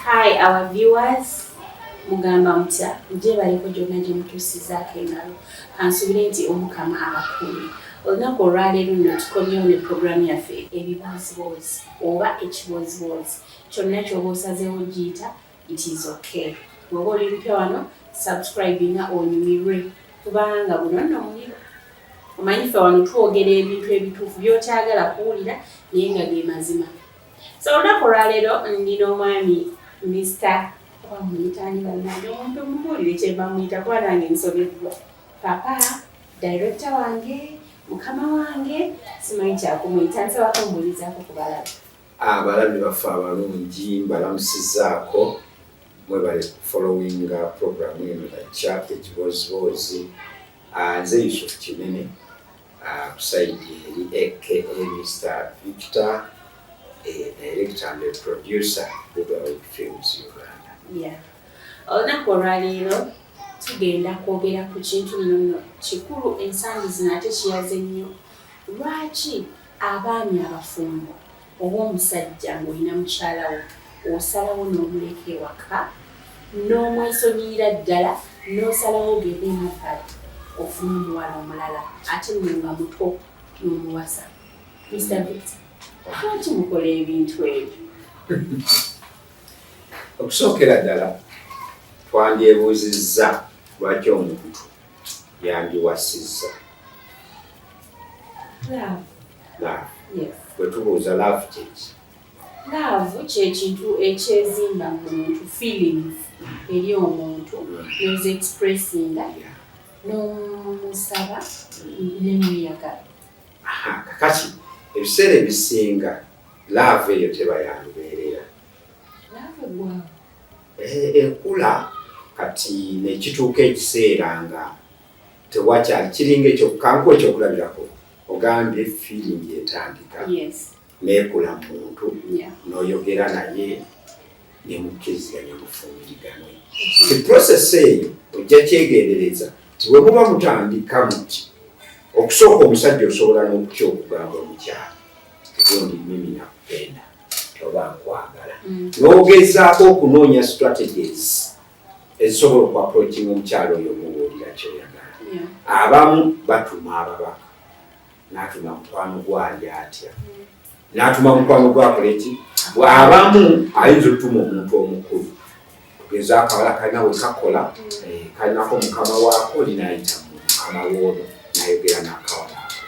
Hi, our viewers. Mugamba mutya nje baliko gyonna gye mutuusizaako engalo kansubire nti omukama abakuumi. Olunaku olwaleero nno tukomyewo ne puroguramu yaffe ebibuuziboozi oba ekibuuziboozi kyonna ky'oba osazeewo giyita it is okay. Bw'oba oli lupya wano subscribinga onyumirwe kubanga buno nno muliro. Omanyi ffe wano twogera ebintu ebituufu by'okyagala kuwulira naye nga ge mazima. So olunaku olwaleero ndina omwami Mr. Wamuyitani bannange omuntu mumuwulire kye bamuyita kuba nange nsobeddwa. Papa, director wange, mukama wange, simanyi kyakumuyita nsabako mbuulizaako ku balabe. Abalabe baffe abalungi mbalamusizaako mwebale following program eno chat ekibooziboozi. Nze Yusuf Kinene kusaidi eri aka Mr. Victor, director and producer Bugawe Films Uganda. Yeah. Olunaku olwaleero tugenda kwogera ku kintu nno kikulu ensangi zino ate kiyaze nnyo. Lwaki abaami abafumbo oba omusajja ng'olina mukyala wo osalawo n'omuleka ewaka n'omwesonyiyira ddala n'osalawo ogende emabbali ofune omuwala omulala ate nno nga muto n'omuwasa? Mr. Victor, lwaki mukola ebintu ebyo? Okusookera ddala twandyebuuzizza lwaki omuntu yandiwasizza. Love. Yes. Bwe tubuuza love kyeki? Love kyekintu ekyezimba mu muntu, feelings eri omuntu n'oziexpressinga n'omusaba n'emweyagala. Kakati ebiseera ebisinga love eyo teba yandubeerera. Ekula kati nekituuka ekiseera nga tewakyali kiringa ekyo kankuwa ekyokulabirako ogambye feeling etandika neekula muntu n'oyogera naye nemukkiziganya mufumbiriganwe. Process eyo ojja kyegendereza ti bwe muba mutandika muti okusooka omusajja osobola n'okutya okugamba omukyala egundi mimi nakupenda oba nkwagala n'ogezaako okunoonya strategies ezisobola okuapproaching omukyalo oyo omubuulira kyoyagala. Abamu batuma ababaka, n'atuma mukwano gwali atya, n'atuma mukwano gwakola eki. Abamu ayinza okutuma omuntu omukulu ogeza akawala kalina we kakola kalinako mukama waako linaayita mukama woono n'ayogera n'akawala ako.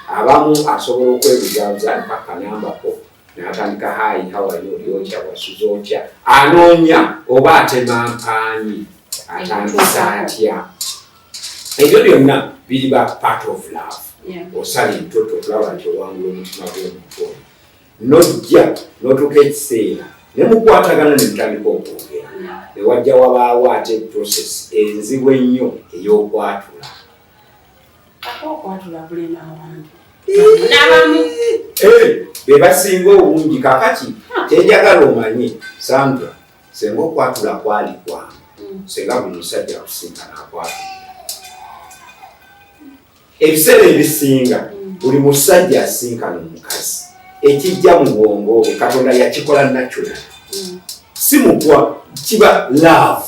Abamu asobola okwebuzaabuza mpaka nambako n'atandika hayi hawayo olyotya wasuzootya anoonya oba atema mpaanyi atandisa atya. Ebyo byonna biri ba part of love. Osala entoto okulaba nti owangula omutima gw'omuntu oyo n'ojja n'otuuka ekiseera ne mukwatagana ne mutandika okwogera ne wajja wabaawo ate process enzibu ennyo ey'okwatula. Okwatula kulema abantu be basinga obungi. Kakati kyenjagala omanye Sandra, senga okwatula kwali kwange senga buli musajja akusinkana akwatula. Ebiseera ebisinga buli musajja asinkana omukazi ekijja mu bwongo obwo Katonda yakikola natural, si mukwa, kiba love.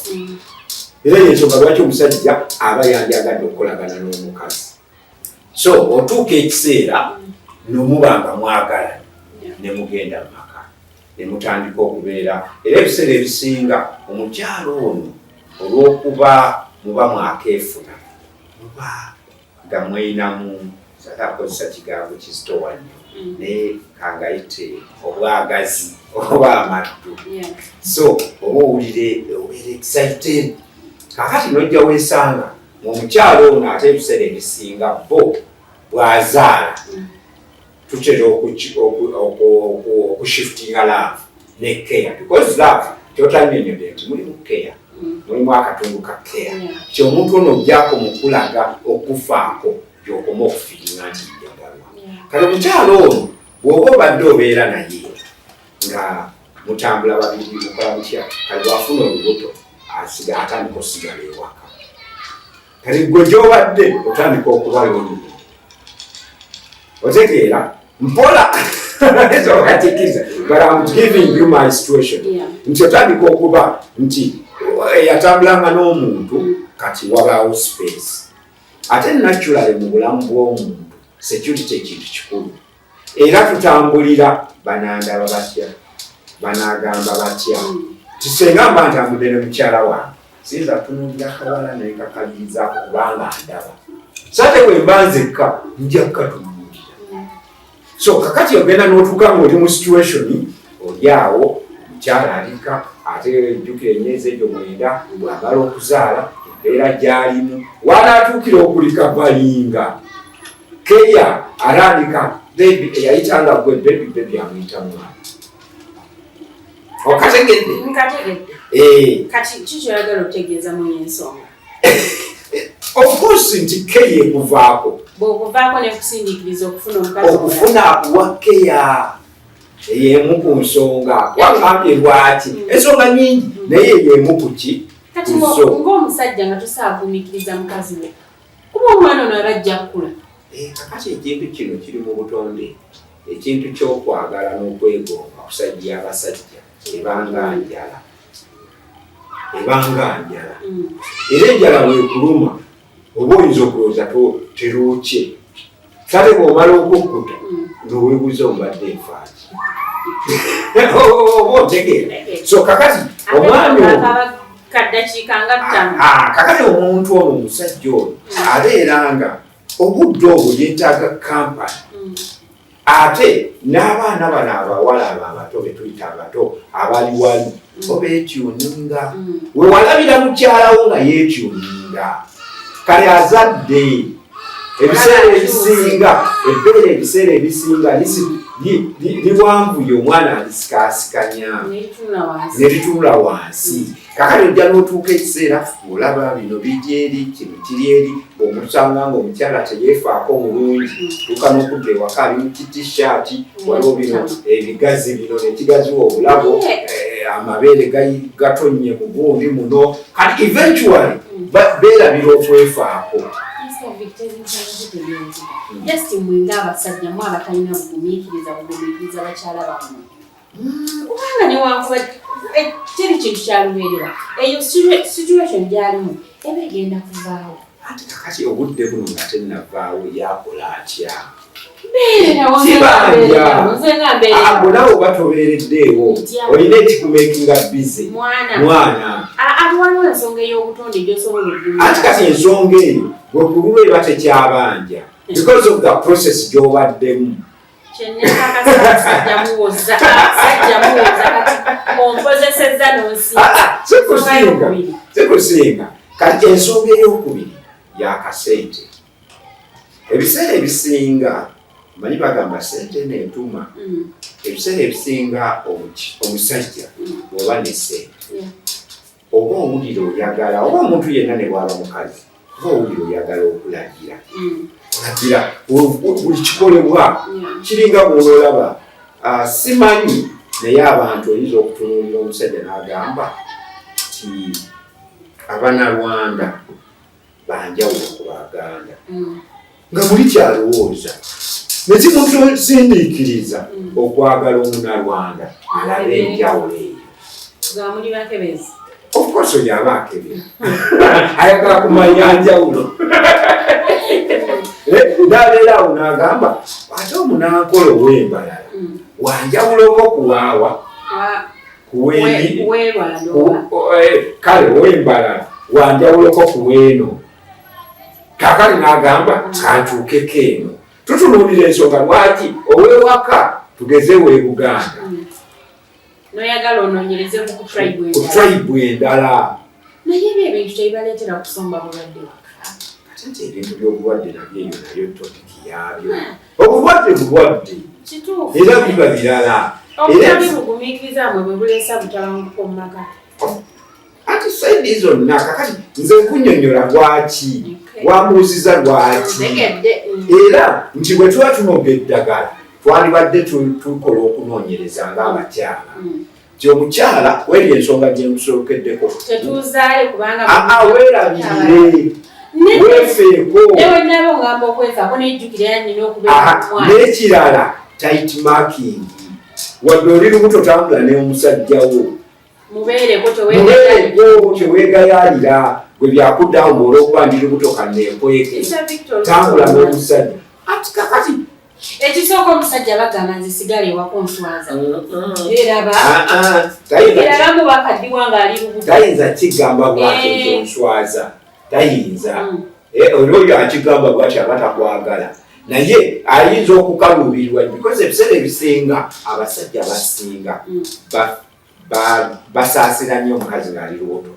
Era yensonga lwaki omusajja aba yandyagadde okukolagana n'omukazi. So otuuka ekiseera nomubanga mwagala ne mugenda mu maka ne mutandika okubeera. Era ebiseera ebisinga omukyalo ono olw'okuba muba mwakeefuna muba nga mweyinamu akozesa kigambo kizitowa nnyo naye kangayite obwagazi oba amaddu. So oba owulire obeera excited. Kakati nojja weesanga omukyalo ono ate ebiseera ebisinga bo bw'azaala tutera okushiftinga love ne care, because love kyotanyonyodde nti mulimu care, mulimu akatundu ka care kyomuntu ono ojjako mukulaga okufaako gyokoma okufiiringa nti njagalwa. Kale omukyalo ono bw'oba obadde obeera naye nga mutambula babiri mukola mutya, kale bw'afuna olubuto atandika osigala ewaka. Kale gwe gy'obadde otandika okuba y'olubuto otegeera mpola So but I'm giving you my situation. Nti otandika okuba nti yatambulanga n'omuntu kati wabaawo space. Ate naturally mu bulamu bw'omuntu security ekintu kikulu. Era tutambulira banandaba batya, banagamba batya. Tisenga mba ntambudde ne mukyala wange. Siyinza kutunuulira akawala naye kakaliriza kubanga ndaba. Sate bwe mba nzekka nja kukatunuulira. So kakati ogenda n'otuuka ng'oli mu situation oli awo mukyala alika ate ejjukira emyezi egyo 9 bw'amala okuzaala embeera gy'alimu wanaatuukira okulika balinga keya alaalika bebi eyayitanga gwe bebi amuyita mwana. Okategedde? Nkategedde. Kati kikyoyagala otegeeza mu ensonga. Of course nti keya ekuvaako. Bw'okuvaako ne kusindiikiriza okufuna omukazi okufuna wakeya ey'emu ku nsonga. Wagambye lwaki? Ensonga nyingi naye ey'emu ku ki? Kati ng'omusajja nga tosaagumiikiriza mukazi we. Kuba omwana ono abajja kukula. Kakati ekintu kino kiri mu butonde. Ekintu ky'okwagala n'okwegonga okusajja abasajja ebanga njala. Era enjala weekuluma oba oyinza okulowooza teruukye. Kale bw'omala okukkuta n'oweebuuza ombadde enfaaki. Oba otegeera. So kakati omwana kakati omuntu ono omusajja ono abeera nga obudde obwo yeetaaga kampani. Ate n'abaana bano abawala abato betuyita abato abali wali obeetyuninga we walabira mukyalawo nga yeetyuninga kale azadde ebiseera ebisinga liwanvuye omwana alisikaasikanya ne litunula wansi. Kakati ojja n'otuuka ekiseera olaba bino bijja eri kino kiri eri bw'omusanga ng'omukyala teyeefaako bulungi tuuka n'okudda ewaka ali mu kitishaati waliwo bino ebigazi bino nekigaziwa obulabo amabeere gatonye mu gundi muno kati eventually beerabira okwefaako. Just mwenga abasajja mu abatalina bugumiikiriza bakyala bammwe. Kubanga newankuba kiri kintu kyalubeerera eyo situation gyalimu eba egenda kuvaawo. Ate kakati obudde buno nga tennavaawo yakola atya? Nawe oba tobeereddeewo olina ekikumeekinga busy mwana. Ate waliwo ensonga ey'obutonde gy'osobola okudduka. Ate kati ensonga eyo gwe kululwa eba tekyabanja because of the process gy'obaddemu. Sajja muwoza kati omposesezza n'onsinga. Sikusinga. Kati ensonga ey'okubiri yakasente. Ebiseera ebisinga manyi bagamba sente n'entuma. Ebiseera ebisinga omusajja bw'oba ne sente oba owulira oyagala oba omuntu yenna ne bw'aba mukazi oba owulira oyagala okulagira olagira buli kikolebwa kiringa bw'olaba. Simanyi naye abantu oyinza okutunuulira omusajja n'agamba ti abanalwanda banjawulo ku Baganda nga muli kyalowooza nekimusindiikiriza okwagala omunalwanda alabe enjawulo eyo. Of course oyo aba akebera ayagala kumanya njawulo. N'abeera awo n'agamba ate omunankola ow'embalala wanjawuloko kuwaawa kale ow'embalala wanjawuloko kuweeno. Kakali n'agamba kantuukeko eno. Tutunuulira ensonga lwaki ow'ewaka tugezeewo e Buganda noyagala onoonyereze ku tribe endala. Naye ebintu tebibaleetera kusomba bulwadde waka. Ate ebintu by'obulwadde nabyo topiki yaabyo. Obulwadde kituufu era biba birala. Obutabi bugumiikiriza mwe bwe buleesa butabanguko mu maka. Ati saidi zonna kakati nze nkunnyonnyola lwaki wambuuziza lwaki era nti bwe tuba tunoga eddagala twalibadde tukola okunoonyereza ng'abakyala nti omukyala weri ensonga gye nkusookeddeko tetuuzaale kubanga weerabire weefeeko newe nabo ngamba okwefaako nejjukira yannina okubeera omwana n'ekirala tight marking wadde oli lubuto tambula n'omusajjawo mubeereko teweegayaalira gwe byakuddawo ng'olwokuba ndi lubuto kanneekweke tambula n'omusajja ati kakati ekisooka omusajja bagamba nzisigala ewaka onswaza era mubakaddiwa ng'ali lubuto tayinza kigamba bwatyo nti onswaza tayinza olwoyo akigamba bwati aba takwagala naye ayinza okukaluubirwa because ebiseera ebisinga abasajja basinga basaasira nnyo omukazi ng'ali lubuto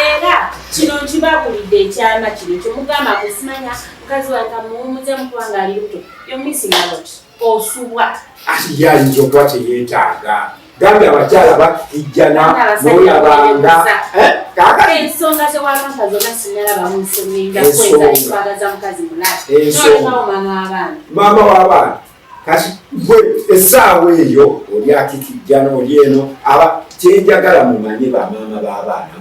era kino nkibabulidde ekyama kino kyomugamba kusimanya mukazi wange muwumuze mukuba ng'ali lubuto yomisingalot osubwa ati yayinza okuba teyeetaaga gambye abakyala bakijjana nolabanga ensonga zewalwanta zonna sinalaba munsominga kweza ekwagaza mukazi mulala nolekawo maama w'abaana maama w'abaana kati gwe essaawa eyo oli akikijjana oli eno aba kyenjagala mumanye bamaama b'abaana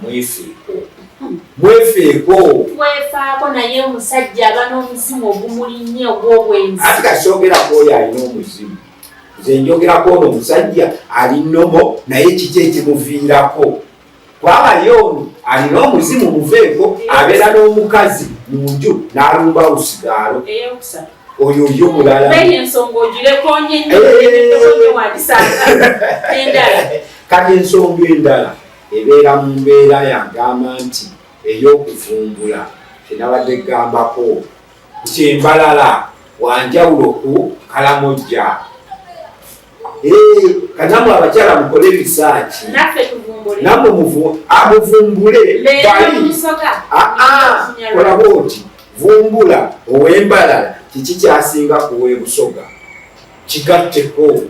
mwefeeko mwefaako naye omusajja aba n'omuzimu ogumulinnye ogw'obwenzi ati kasoogerako oyo alina omuzimu nze njogerako ono omusajja ali nnomo naye kiki ekimuviirako kwabayo ono alina omuzimu muveeko abeera n'omukazi mu nju n'alumba usigaalo oyo yo mulala kati ensonga endala ebeera mu mbeera yagamba nti ey'okuvumbula kyenabadde gambako kyembalala wanjawulo ku kalamojja kanamu abakyala mukole risaaki namwe muvumbule olaba oti vumbula ow'embalala kiki kyasinga kuw'ebusoga kigatteko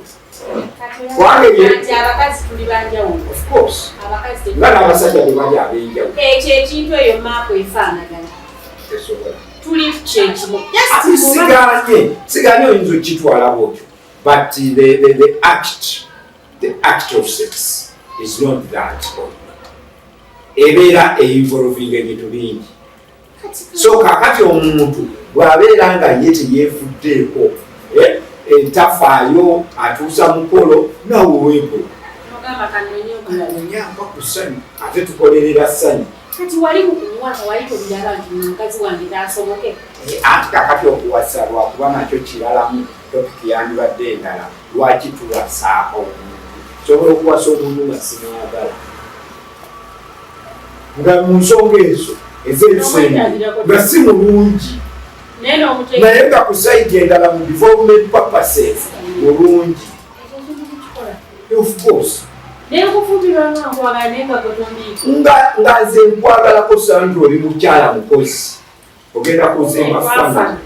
nga n'abasajja bwe bali ab'enjawulo ekyo ekintu eyo maako efaanagana tuli kyekimu siganye oyinza okitwala bwotyo but the act of sex is not that ebeera einvolving ebintu bingi so kakati omuntu bw'abeera nga ye teyeefuddeeko tafaayo atuusa mukolo nawewebo onyamba ku ssanyu ate tukolerera ssanyu kati wali mukumwaka wali tobiraba nti mukazi wange taasoboke ati kakati okuwasa lwakuba nakyo kiralamu topiki yandibadde endala lwaki tuwasaako omuntu sobola okuwasa omuntu nga sinayagala nga mu nsonga ezo ez'ebisembe nga si mulungi naye nga ku saidi endala mu development purposes mulungi of course nga nze nkwagalako santi oli mukyala mukozi ogenda kuzimba fana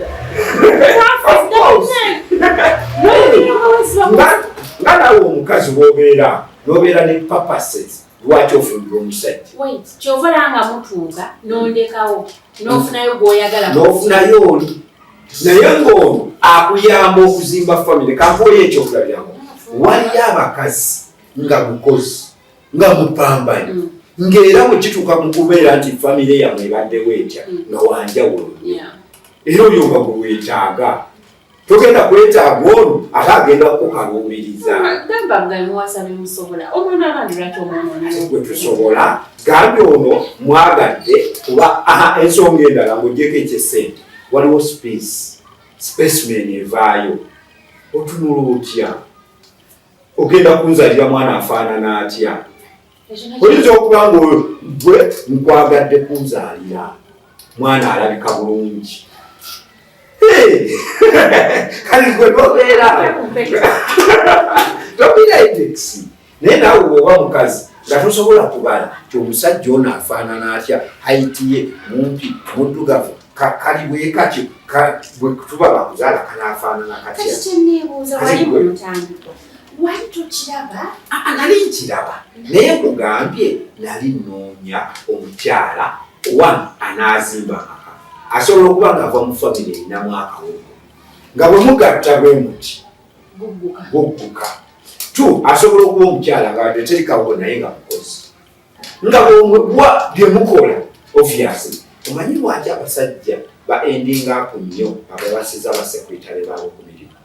nga nawe omukazi wobeera nobeera ne purposes lwaki ofumbira omusajja kyovalanga mutuuka nondekawo nofunayo gwoyagala nofunayo oli naye ng'ono akuyamba okuzimba famire kampoyo ekyokulabiramu waliyo abakazi nga mukozi nga mupambanyi ng'era bwe kituuka mu kubeera nti famire yamwe ebaddewo etya nga wanjawulo era oyo nga gwe weetaaga togenda kwetaaga ono ate agenda kukaluubiriza gwe tusobola gambye ono mwagadde kuba ensonga endala ng'ogyeko ekyesente waliwo specimen evaayo otunula otya ogenda kunzalira mwana afaanana atya oyinza okuba nga gwe nkwagadde kunzalira mwana alabika bulungi kali gwe nobeera tobira index naye naawe bwoba mukazi nga tosobola kubala ti omusajja ono afaanana atya haiti ye mumpi muddugavu kali bwekatyo bwe tuba bakuzaala kanaafaanana katya wali tokiraba nali nkiraba naye nkugambye nali nnoonya omukyala one anaazimba maka asobola okuba ng'ava mu famire erinamu akawugo nga bwe mugatta bwe muti gugguka two asobola okuba omukyala nga terikawugo naye nga mukozi nga bwemuwa bye mukola obviously omanyi lwaki abasajja ba ending up nnyo ababasiza basekretale baabo ku mirimu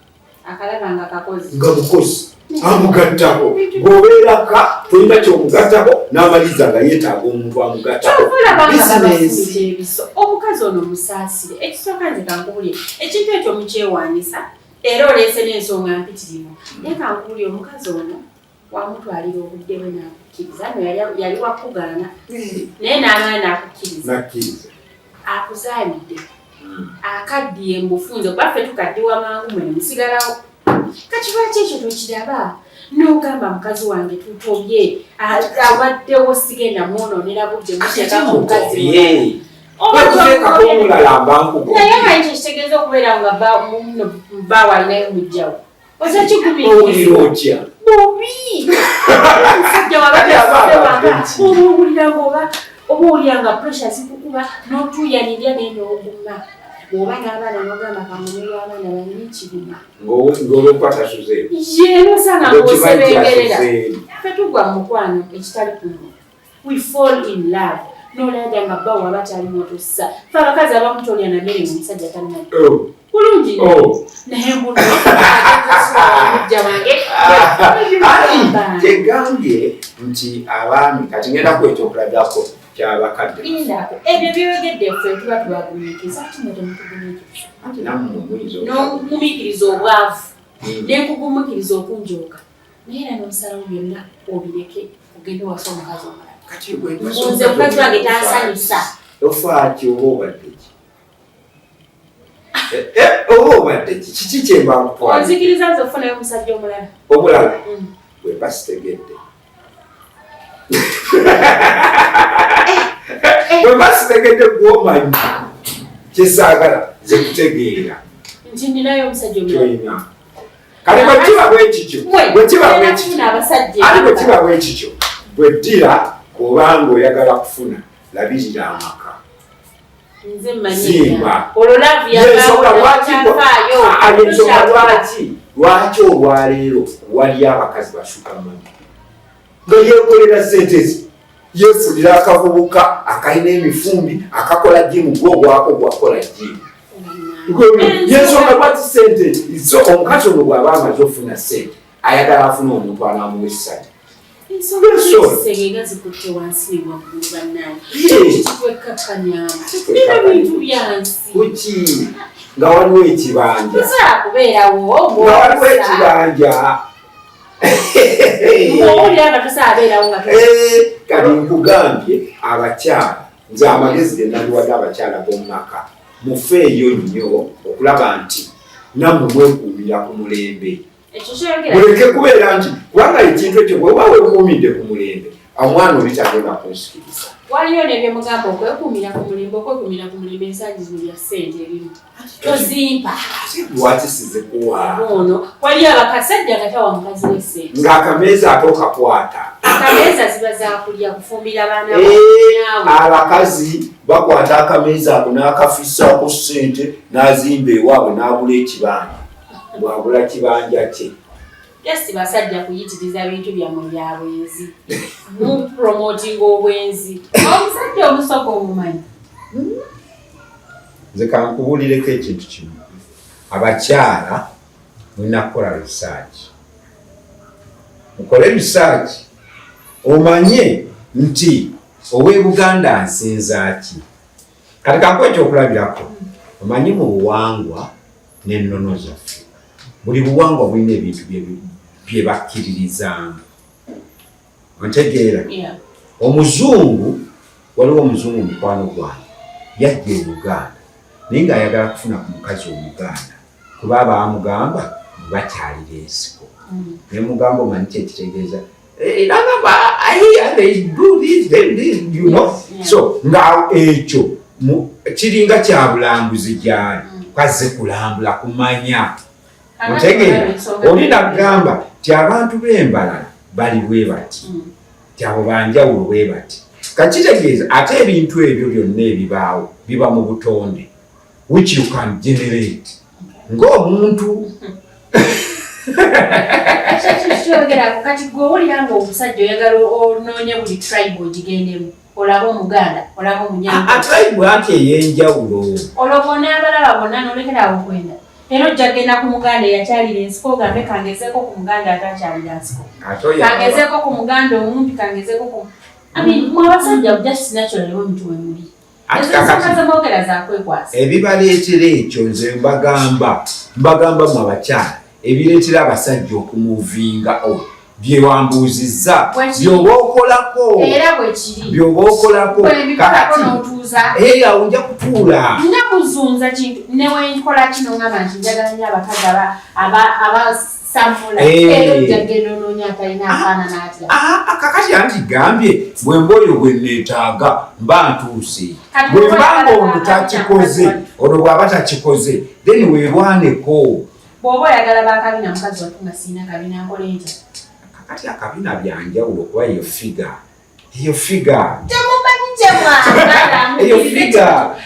akalabanga kakozi nga mukozi amugattako bw'obeeraka tolina kyomugattako n'amaliza nga yeetaaga omuntu amugattako bizinesi. omukazi ono musaasire ekisooka nze kankubulye ekintu ekyo mukyewaanisa era oleese n'ensonga mpitirivu naye kankubulye omukazi ono wamutwalira obudde bwe n'akukkiriza no yali wakugaana naye n'amala n'akukkiriza akuzaanidde akaddiye mbufunze kuba ffe tukaddiwa mangu mwene musigalawo kati lwaki ekyo tokiraba n'ogamba mukazi wange tutobye abaddewo sigenda mwonoonera budde muteekako mukazi naye nga ekyo kitegeeza okubeera nga bbaawo alinayo mujjawo oza kigumikiriza bubi omusajja wabawanga obuwulira ngaoba oba owulira nga pressure zikukuba n'otuuyanirya naye n'oguma bw'oba n'abaana n'ogamba kamunyolo abaana balina ekirima ng'olwokwatasuze yenosanga ng'osebengerera ffe tugwa mu mukwano ekitali kuno we fall in love n'olaga nga bba waba talina otussa fe abakazi abamu tolya na mmere mu musajja talina kulungi naye mujja wange tegambye nti abaami kati ngenda kwekyokulagako kyabakadde ebyo byogedde ffe tuba tubagumiikiriza ati mwe temutugumikiriza anti nammwe n'okugumikiriza obwavu n'ekugumikiriza okunjooka naye era n'osalawo byonna obireke ogende wasa omukazi omulala nze mukazi wange tansanyusa ofaaki oba obadde ki oba obadde ki kiki kyemba nkutwala onzikiriza nze okufunayo omusajja omulala bwe basitegedde bwe basitegedde gwomanyi kyesaagala ze kutegeera nti ninayo omusajja omulala kale bwekiba bwekikyo ate bwekiba bwekikyo bweddira obanga oyagala kufuna labirira amaka zimba lwaki olwaleero wali abakazi bashukamani nga yeekolera sentezi yeefunira akavubuka akalina emifumbi akakola jimu gwogwako gwakola jimu yensonga lwaki sente zo omukazi ono bw'aba amaze ofuna sente ayagala afuna omuntu anamuwesati kuki nga waliwo ekibanja kati nkugambye abakyala nze amagezi ge naliwadde abakyala b'omumaka mufeeyo nnyo okulaba nti nammwe mwekuumira ku mulembe muleke kubeera nti kubanga ekintu ekyo bweoba weekuumidde ku mulembe omwana oli tagenda kunsikiriza waliyo nebyemugamba okwekuumira ku mulembe okwekuumira ku mulembe ensangi zino bya ssente ebimu tozimpa lwaki sizikuwaaono waliyo abakasajja gatawa mukazi w'essente ng'akameeza ate okakwata akameeza ziba zakulya kufumbira baana abakazi bakwata akameeza ako n'akafisaako ssente n'azimba ewaabwe n'agula ekibanja bwagula kibanja kye just basajja kuyitiriza bintu byammwe bya bwenzi mu promoting obwenzi omusajja omusoko omumanyi nze kankubulireko ekintu kimu abakyala mulina kukola research mukole research omanye nti ow'e Buganda nsinzaaki kati kankuwa ekyokulabirako omanyi mu buwangwa n'ennono zaffe buli buwangwa bulina ebintu bye bakkiririzaamu ontegeera omuzungu waliwo omuzungu mukwano gwange yajja e Uganda naye ng'ayagala kufuna ku mukazi omuganda kuba abamugamba bakyalira ensiko naye mugamba omanyi kyekitegeeza so nga ekyo kiringa kyabulambuzi gyali kwazze kulambula kumanya otegeera oli nagamba ti abantu b'embalala bali bwe bati ti abo banjawulo bwe bati kakitegeeza ate ebintu ebyo byonna ebibaawo biba mu butonde which you can generate ng'omuntu kyogera kati gwe owulira nga omusajja oyagala onoonye buli tribe ogigendemu olaba omuganda olaba omunyanga tribe ati eyenjawulo olobona abalaba bonna nolekera okwenda era ojjagenda ku muganda eyakyalira ensiko ogambe kangezeeko ku muganda atakyalira nsiko kangezeeko ku muganda omumpi kangezeeko ku mwabasajja just naturally omuntu wemuli ebibaleetera ekyo nze mbagamba mu abakyala ebireetera abasajja okumuvinga byewambuuzizza byoba okolako awo nja kutuula nakuzunza kintu newenkola kino ngamba nti njagala nyo abakazi abasamula jagenda onoonya atalina afaanana atya kakati antigambye bwe mboyo bwe neetaaga mba ntuuse bwe mbanga ono takikoze ono bw'aba takikoze then weerwaneko bw'oba oyagala bakabina mukazi watunga siina kabina nkola entya kati akabina byanjawulo kuba eyo figa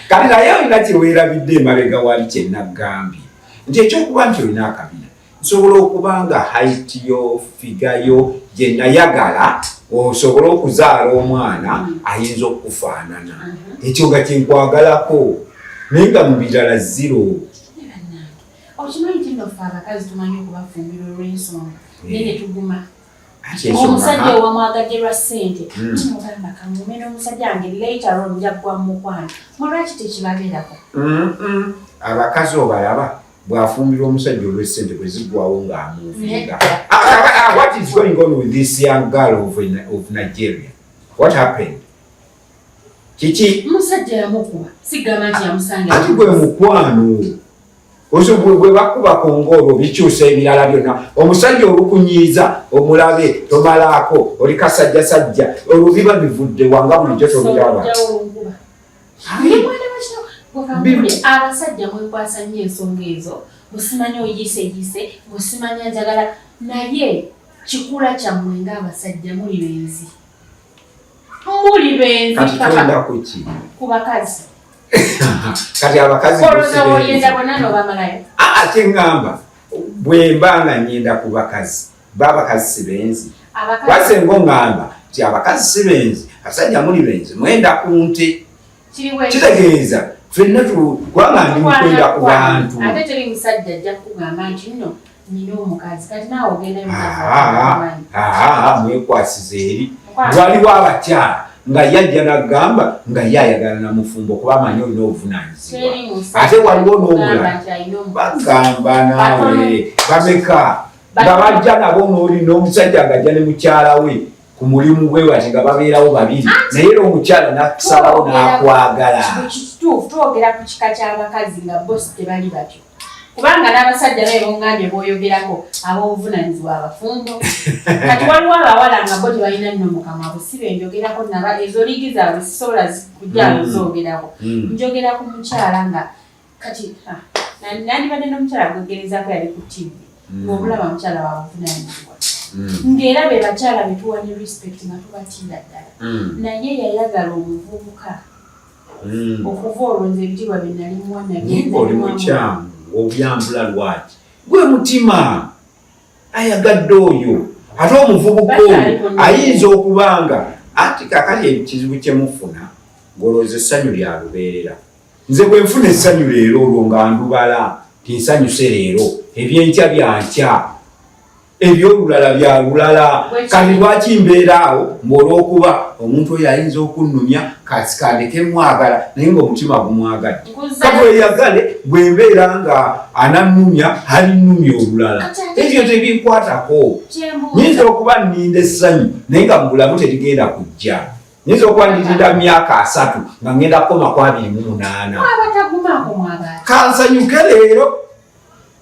kati naye olina kyeweerabidde emabega wali kyenagambye nti ekyokuba nti olina akabina nsobola okuba nga haiti yo figayo gye nayagala osobola okuzaala omwana ayinza okufaanana ekyo nga kyenkwagalako naye nga mu birala zero okimanyi nti nno ffe abakazi tumanyi okubafumbira olw'ensonga naye ne tuguma omusajja owamwagadde lwa ssente kimugamba kamume n'omusajja wange later on nja kugwa mu mukwano mulwaki tekibabeerako abakazi obalaba bw'afumbira omusajja olw'essente bwe ziggwawo ng'amuvinga what is going on with this young girl of Nigeria? What happened? Kiki musajja yamukuba sigamba nti yamusanga ati gwe mukwano bwe bakubako ng'olwo bikyusa ebirala byonna omusajja olukunyiiza omulabe tomalaako oli kasajjasajja olwo biba bivudde wanga bulijjo tobiraba abasajja mwekwasa nnyo ensonga ezo musimanya oyise musimanya njagala naye kikula kyammwe ng'abasajja muli benzi kati twenda kuki ku bakazi kati abakazi ate ngamba bwe mba nga nyenda ku bakazi babakazi si benzi wasenga ongamba nti abakazi si benzi abasajja muli benzi mwenda ku nte kitegeeza ffenna kubanga ndi mukwenda ku bantu ate teri musajja ajja kugamba nti nno nina omukazi kati naawe ogenda mwekwasiza eri waliwo abakyala nga yajja nagamba nga yayagala na mufumbo kuba amanyi olina obuvunaanyizibwa ate waliwo n'omulala bagamba naawe bameka nga bajja nabo n'oli n'omusajja ng'ajja ne mukyala we ku mulimu gwe wati nga babeerawo babiri naye era omukyala nakusalawo n'akwagala kituufu twogera ku kika ky'abakazi nga bosi tebali batyo kubanga n'abasajja beebongambye b'oyogerako ab'obuvunaanyizibwa abafumbo kati waliwo abawala nga bo tebalina nno mukama busibe njogerako naba ezo liigi zaabwe sisobola kujjalo zoogerako njogera ku mukyala nga kati nandibadde n'omukyala gwegerezako yali ku tv ng'obulaba mukyala wabuvunaanyizibwa ng'era be bakyala betuwa ne respect nga tubatiira ddala naye yayagala omuvubuka okuva olwonza ebitiibwa bye nali oli mukyamu obyambula lwaki gwe mutima ayagadde oyo ate omuvubuka oyo ayinza okubanga ati kakali ekizibu kyemufuna ng'olowooza essanyu lya lubeerera nze bwe nfuna essanyu leero olwo nga ndubala tinsanyuse leero ebyenkya byankya ebyolulala bya lulala kati lwaki mbeeraawo ng'olwokuba omuntu oyo ayinza okunnumya kasikandeke mwagala naye ng'omutima gumwagadde kabweyagale bwe mbeera nga anannumya alinnumya olulala ebyo tebinkwatako nyinza okuba nninda essanyu naye nga mu bulamu terigenda kujja nyinza okuba ndirinda myaka 3 nga ngenda kukoma ku 28 kansanyuke leero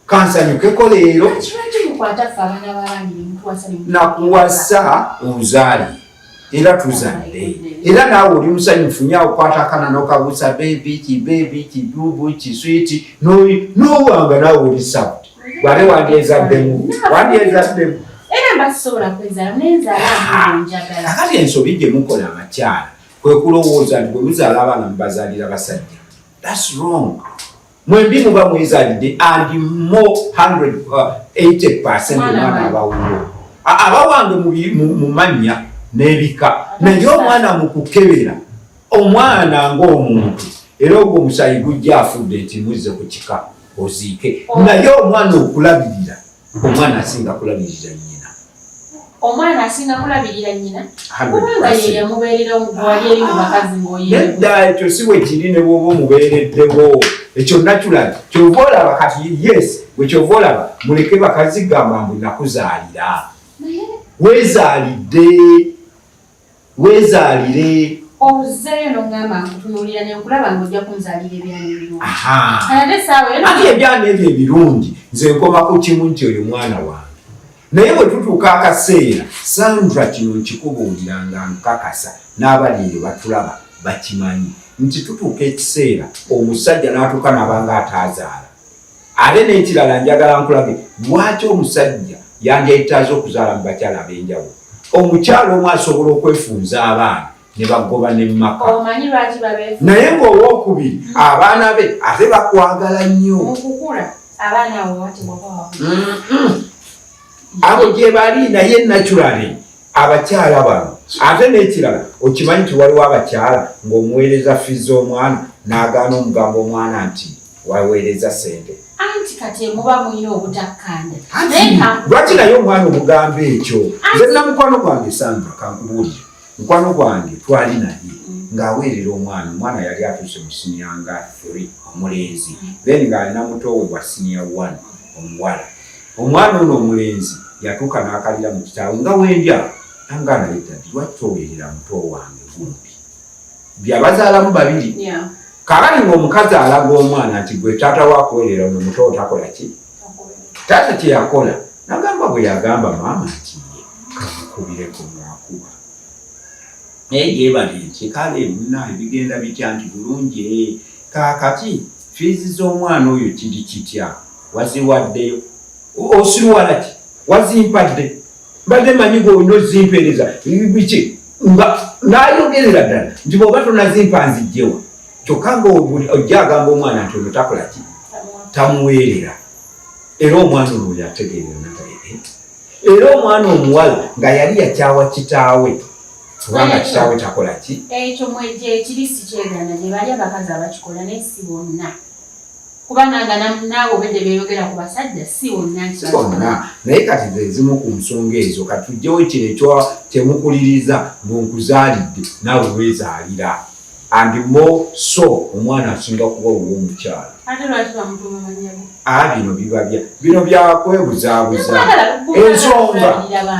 kansanyukeko leero nakuwasa onzaali era tuzadde era naawe oli musanyufu nyo okukwatagana n'okabuusa bebi kidubu kiswiti n'owanga naawe oli sawa wate wandyezaddemu akati ensobi gye mukola abakyala kwe kulowooza nti bwe muzaala abaana mubazaalira basajja thats wrong mwembi muba mwezaalidde and more 80% omwana abawulo abawange mu mannya n'ebika naye omwana mu kukebera omwana ng'omuntu era ogwo omusayi gujja afudde nti muzze ku kika oziike naye omwana okulabirira omwana asinga kulabirira nnyina omwana asinga kulabirira nnyina kubanga ye yamubeerera omugwali eri mu bakazi nedda ekyo si bwe kiri ne bw'oba omubeereddewo ekyo naturali kyova olaba kati yes bwe kyova olaba muleke bakazi gamba mbu nakuzaalira weezaalire ozeeyo n'ogamba nkutunuulira ne nkulaba ng'ojja kunzaalira ebyana ebirungi ate ebyana ebyo ebirungi nze nkoma ku kimu nti oyo mwana wange naye bwe tutuuka akaseera Sandra kino nkikubuulira nga nkakasa n'abali eyo batulaba bakimanyi nti tutuuka ekiseera omusajja n'atuuka n'abanga ataazaala ate n'ekirala njagala nkulabe lwaki omusajja yandyetaaze okuzaala mu bakyala ab'enjawulo omukyalo omu asobola okwefunza abaana ne bagoba ne maka naye ng'owookubiri abaana be ate bakwagala nnyo abo gye bali naye naturally abakyala bano ate n'ekirala okimanyi nti waliwo abakyala ng'omuweereza fizi omwana n'agaana omugambo omwana nti waweereza sente anti kati muba muyina obutakkanda lwaki naye omwana omugamba ekyo nze na mukwano gwange Sandra kankubuulire mukwano gwange twali naye ng'aweerera omwana yali atuuse mu siniya nga 3 omulenzi then ng'alina muto we wa siniya 1 omuwala omwana ono omulenzi yatuuka n'akalira mu kitaawe nga wendya nangana letadi lwaki toweerera muto wange gumbi byabazaalamu babiri kakati ng'omukazi alaga omwana nti gwe taata wakuweerera ono muto takola ki taata kye yakola nagamba bwe yagamba maama nti kamukubireko mwakuba naye gyebali nti kale munaye bigenda bitya nti bulungi kakati fiizi z'omwana oyo kiri kitya waziwaddeyo osirwala ki wazimpadde mbadde manyi gweolina ozimpeereza biki nga n'ayogerera ddala nti bw'oba tonazimpa nzijjewa kyokka ng'ojja agamba omwana nti ono takola ki tamuweerera era omwana ono yategeerera nagaye era omwana omuwala nga yali yakyawa kitaawe kubanga kitaawe takola ki ekyo mwegye ekiri si kyegana gye bali abakazi abakikola naye si bonna kubanga naawe obedde beeyogera ku basajja si bonna naye kati ezimu ku nsonga ezo katujjewo kino ekyo kyemukuliriza ng'onkuzaalidde naawe weezaalira and more so omwana asinga kuba ow'omukyala bino biba bino byakwebuzaabuza ensonga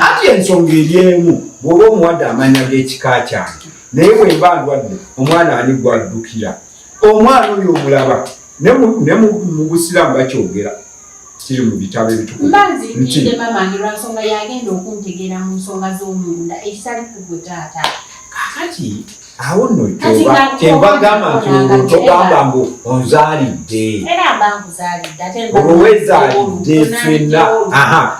ati ensonga eri emu bw'oba omuwadde amanya g'ekika kyange naye bwe mba ndwadde omwana ani gwaddukira omwana oyo omulaba ne mu busiraamu bakyogera kiri mu bitabo ebitukuvu mbanzirikidde mamange lwansonga yagenda okuntegeera mu nsonga z'omunda ekitali kugwe taata kakati awo nno kyembagamba nti olwo togamba mbu onzaalidde olwo weezaalidde ffenna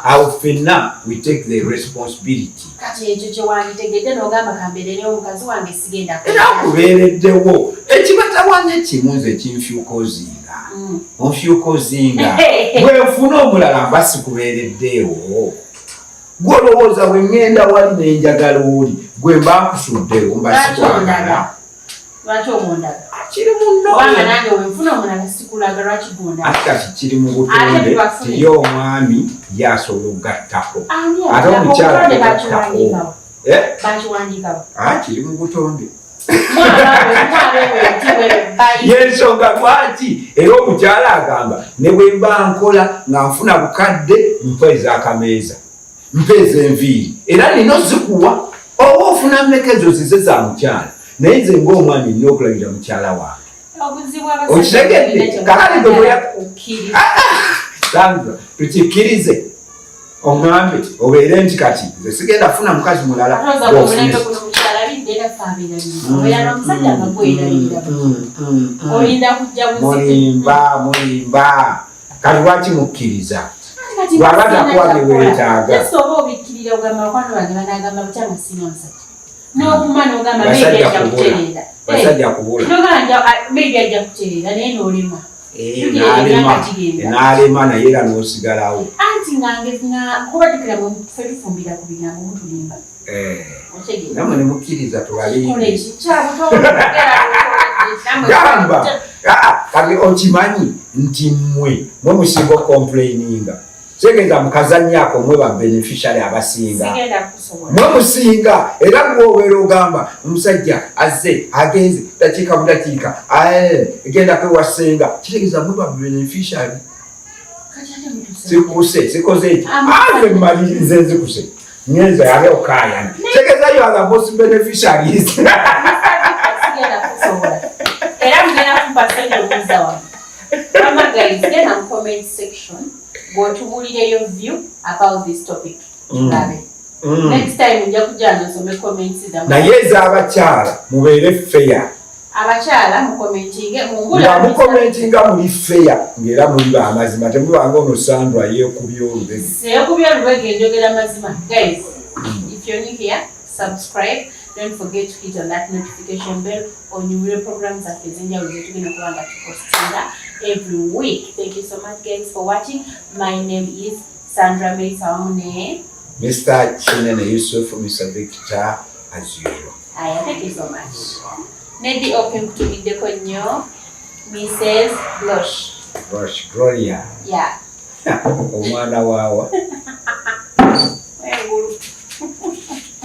awo ffenna we take the responsibility kati ekyo kyewanditegedde n'ogamba kambeererewo omukazi wange sigenda era akubeereddewo ekibatawaanya kimu nze kinfyukozinga onfyukozinga bwenfuna omulala mba sikubeereddeewo gwolowooza bwe ŋŋenda wali n'enjagala oli gwe mba nkusuddewo mba sikwagala kiri kati kiri mu butonde tiye omwami yasobola okugattako ate omukyala agattako kiri mu butonde yensonga lwaki era omukyala agamba ne bwe mba nkola nga nfuna bukadde mpa ez'akameeza mpa ez'enviiri era nina ozikuwa oba ofuna mmekezo zize za mukyala naye nze ng'omwami nina okulabira mukyala wange okitegedde kakali Sandra tukikkirize oŋŋambe obeere nti kati nze sigenda funa mukazi mulala mulimba kati lwaki mukkiriza bw'aba takuwa bye weetaaga basajja kubula n'alema naye era n'osigalawo anti nga kubatikira mu ffe tufumbira ku bigambo mutulimba namwe ne mukkiriza tubalinde. Kole kikyabo Gamba kati okimanyi nti mmwe musinga complaininga segeza mukazanyako mwe ba beneficiary abasinga mwe musinga era gwobeera ogamba omusajja azze agenze dakiika mu dakiika egenda kwewasenga kitegeza mwe ba beneficiary sikoze eki mmalirize nzikuse ngenza yabe okayana tegeza yo other most beneficiaries era mugenda kumpasanya obuuza wamu mama guys genda mu comment section bw'otubuulira view about this topic tulabe next time nja kujja nsome comments zammwe naye ez'abakyala mubeere fair abakyala mukomentinge mukomentinga muli fair ng'era muli b'amazima temubanga ono Sandra yeekubya olubege njogera mazima guys if you're new here subscribe. Don't forget to hit on that notification bell on your programs that is in your every week. Thank you so much, guys, for watching. My name is Sandra Meisaone. Mr. Chinene Yusuf, Mr. Victor, as usual. Thank you so much. Nedi open to meet the conyo, Mrs. Blush. Gloria. Yeah. Omwana wawa.